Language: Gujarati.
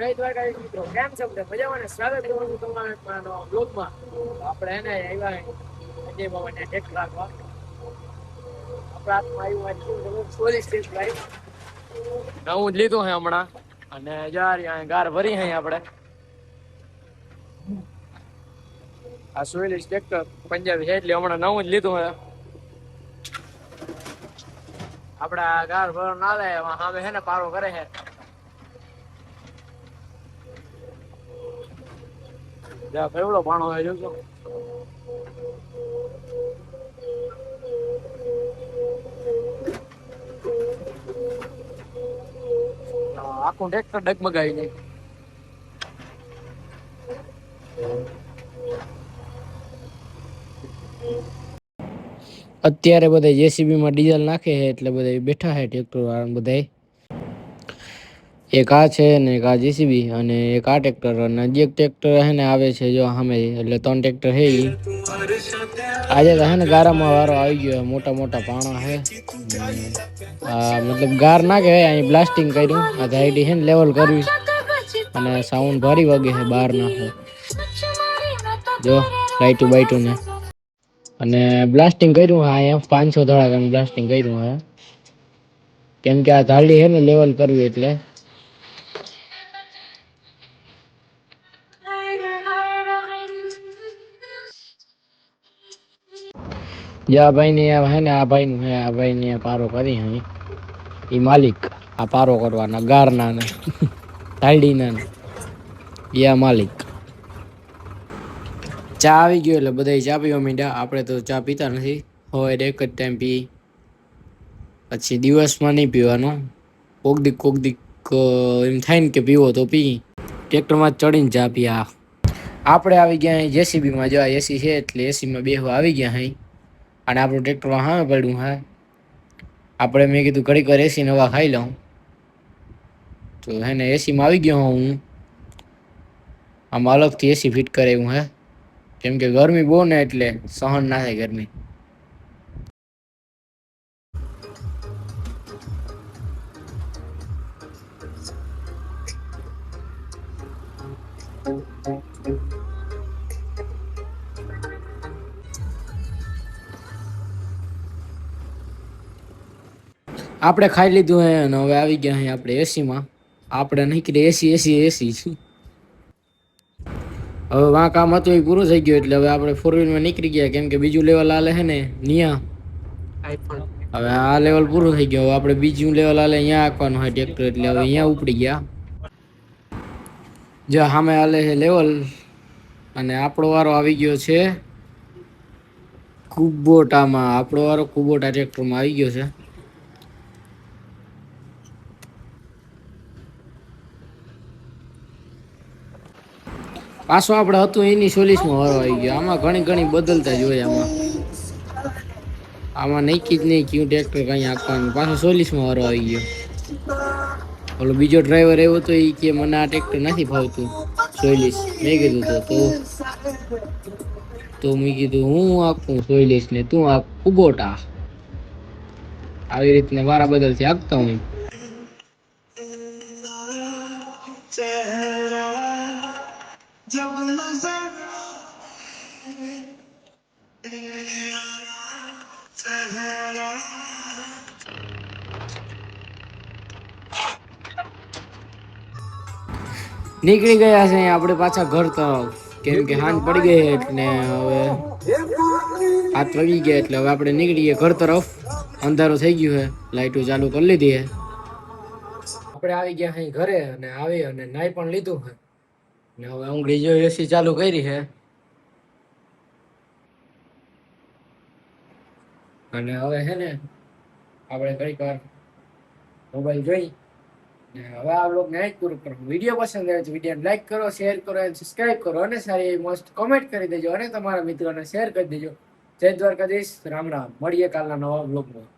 જય દ્વારકાધીશ મિત્રો, કેમ છો બધા? મજામાં ને? સ્વાગત કરું છું તમારા બ્લોગમાં. આપણે એને આવ્યા અજય બાબાને ટેક રાખવા. આપણા હાથમાં આવ્યું પોલીસ સ્ટેશન લાઈવ નવું જ લીધું છે હમણાં, અને જાર ગાર ભરી છે આપણે. આ સોયલીસ ટ્રેક્ટર પંજાબી છે એટલે હમણાં નવું જ લીધું છે. આપડા ગાર ભર ના લે સામે છે ને પારો કરે છે. એવડો પાણો હોય જોજો. આખું ટ્રેક્ટર ડગમગાવી જાય. અત્યારે બધા જેસીબી માં ડીઝલ નાખે છે એટલે બધા બેઠા છે ટ્રેક્ટર વાળા બધા. એક આ છે ને એક આ જેસીબી અને એક આ ટ્રેક્ટર, અને જે ટ્રેક્ટર હે ને આવે છે જો સામે, એટલે 3 ટ્રેક્ટર હે. આજે તો હે ને ગારામાં વારો આવી ગયો. મોટા મોટા પાણા હે. મતલબ ગાર ના કહેવાય, અહીં બ્લાસ્ટિંગ કર્યું. આ ધાઈડી હે ને લેવલ કરવી, અને સાઉન્ડ ભારી વાગે છે બહાર ના જો લાઈટું બાઈટું ને. અને બ્લાસ્ટિંગ કર્યું હા, 500 ધડાકાનું બ્લાસ્ટિંગ કર્યું હે. કેમ કે આ ધારડી હે ને લેવલ કરવી એટલે. યા ભાઈ ને હે ને આ ભાઈ નું હે, આ ભાઈ ને પારો કરી હે. ઈ માલિક આ પારો કરવાના ગારના ને ધારડી ના ને યા માલિક. ચા આવી ગયો એટલે બધા ચા પીવા માંડ્યા. આપણે તો ચા પીતા નથી, સવારે એક જ ટાઈમ પી, પછી દિવસમાં નહીં પીવાનું. કોક દીક એમ થાય ને કે પીવો તો પી. ટ્રેક્ટરમાં ચડીને ચા પી. આપણે આવી ગયા જેસીબી માં. જો એસી છે એટલે એસી માં બેહવા આવી ગયા હઈ. અને આપણું ટ્રેક્ટર સામે પડ્યું હે. આપણે મેં કીધું ઘડીક વાર એસી હવા ખાઈ લઉં, તો હે ને એસી માં આવી ગયો હું. આમાં અલગથી એસી ફિટ કરાવ્યું હે, કેમ કે ગરમી બહુ ને એટલે સહન ના થાય ગરમી. આપણે ખાઈ લીધું હે અને હવે આવી ગયા હે આપણે એસી માં. આપણે નીકળી એસી એસી એસી. હવે વાં કામ હતું એ પૂરું થઈ ગયું એટલે હવે આપણે 4 વ્હીલમાં નીકળી ગયા, કેમ કે બીજું લેવલ આલે છે ને ન્યા. હવે આ લેવલ પૂરું થઈ ગયું. હવે આપણે બીજું લેવલ આલે અહીંયા આપવાનું હોય ટ્રેક્ટર, એટલે હવે અહીંયા ઉપડી ગયા. જો સામે આલે છે લેવલ, અને આપણો વારો આવી ગયો છે કુબોટામાં. આપણો વારો કુબોટા ટ્રેક્ટરમાં આવી ગયો છે. પાછો આપણે હતું એની 40માં વારો આવી ગયો. આમાં ઘણી બદલતા જ હોય. આમાં નક્કી જ નહીં ક્યું ટ્રેક્ટર કઈ આપવાનું. પાછો 40માં વારો આવી ગયો. ઓલો બીજો ડ્રાઈવર આવ્યો તો એ કે મને આ ટ્રેક્ટર નથી ફાવતું 40. મેં કીધું તો મેં કીધું હું આખું 40 ને તું આ કુબોટા. આવી રીતને વારા બદલથી આપતા હું. નીકળી ગયા છે આપણે પાછા ઘર તરફ, કેમ કે હાંજ પડી ગઈ એટલે હવે 7 વાગી ગયા. એટલે હવે આપણે નીકળી ગયા ઘર તરફ. અંધારું થઈ ગયું છે, લાઈટો ચાલુ કરી લીધી છે. આપણે આવી ગયા અહીં ઘરે, અને આવી અને નાઈ પણ લીધું છે, ને હવે ઊંઘી જો એસી ચાલુ કરી છે. અને હવે છે ને આપણે ઘડીક વાર મોબાઈલ જોઈ, હવે આ વ્લોગ ને પૂરો કરો. વિડીયો પસંદ આવે તો વિડીયોને લાઈક કરો, શેર કરો અને સબસ્ક્રાઇબ કરો, અને સારી મસ્ત કોમેન્ટ કરી દેજો, અને તમારા મિત્રોને શેર કરી દેજો. જય દ્વારકાધીશ. રામ રામ. મળીએ કાલના નવા વ્લોગમાં.